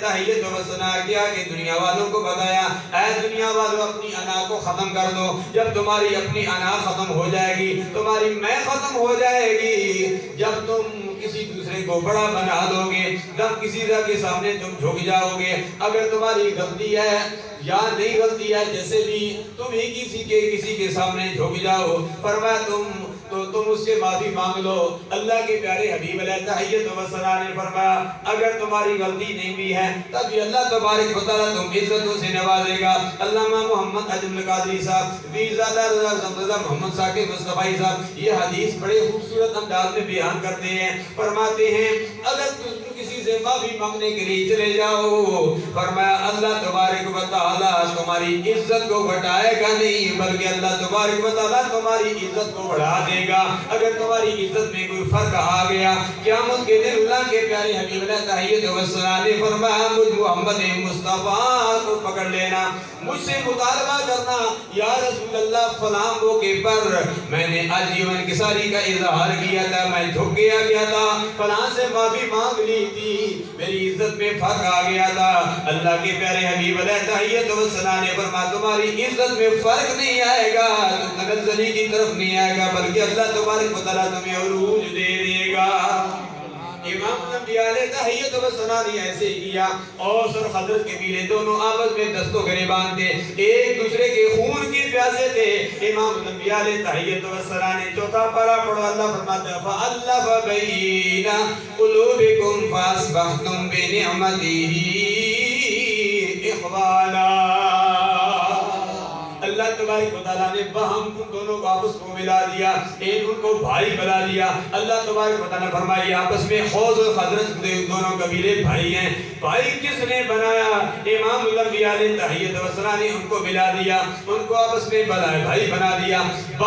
تحیت و ثنا کیا کہ دنیا والوں کو بتایا اے دنیا والوں اپنی انا کو ختم کر دو. جب تمہاری اپنی انا ختم ہو جائے گی تمہاری میں ختم ہو جائے گی. جب تم کسی دوسرے کو بڑا بنا دو گے جب کسی کے سامنے تم جھک جاؤ گے اگر تمہاری غلطی ہے یا نہیں غلطی ہے جیسے بھی تم ہی کسی کے سامنے جھک جاؤ فرمایا تم اس سے معافی مانگ لو. اللہ کے پیارے حبیب علیہ تحیت و ثنا نے فرمایا اگر تمہاری غلطی نہیں بھی ہے تب بھی اللہ تبارک و تعالیٰ تم عزتوں سے نوازے گا. علامہ محمد اجم القادری صاحب ویزادہ رضا محمد ثاقب مصطفی صاحب یہ حدیث بڑے خوبصورت انداز میں بیان کرتے ہیں. فرماتے ہیں اگر تم کسی سے معافی مانگنے کے لیے چلے جاؤ فرمایا اللہ تبارک و تعالیٰ تمہاری عزت کو گھٹائے گا نہیں بلکہ اللہ تبارک و تعالیٰ تمہاری عزت کو بڑھا دے گا. اگر تمہاری عزت میں کوئی فرق آ گیا قیامت کے دن اللہ کے پیارے حبیب علیہ تحیت و ثنا نے فرمایا مجھ محمد مصطفیٰ کو پکڑ لینا مجھ سے مطالبہ کرنا یا رسول اللہ فلاں موقع پر میں نے عجیب انکساری کا اظہار کیا تھا میں جھک گیا تھا فلاں سے معافی مانگ لی تھی میری عزت میں فرق آ گیا تھا. اللہ کے پیارے حبیب علیہ تحیت و ثنا نے فرمایا تمہاری عزت میں فرق نہیں آئے گا تم تنزلی کی طرف نہیں آئے گا بلکہ اللہ تبارک و تعالیٰ تمہیں عروج دے دے گا. امام الانبیاء علیہ تحیت و ثنا نے ایسے ہی کیا. اوس اور خزرج قبیلے دونوں آپس میں دست و گریبان تھے ایک دوسرے کے خون کے پیاسے تھے. امام الانبیاء علیہ تحیت و ثنا نے چوتھا پارہ پڑھا اللہ فرماتا ہے فَأَلَّفَ بَيْنَ قُلُوبِكُمْ فَأَصْبَحْتُمْ بِنِعْمَتِهِ إِخْوَانًا. اللہ تبارک و تعالیٰ نے باہم تم دونوں کو آپس کو ملا دیا ایک ان کو بھائی بنا دیا. اللہ تبارک و تعالیٰ نے فرمایا آپس میں خوز و خزرج دونوں قبیلے بھائی ہیں. بھائی کس نے بنایا امام الانبیاء علیہ تحیت و ثنا نے ان کو ملا دیا ان کو آپس میں بھائی بنا دیا.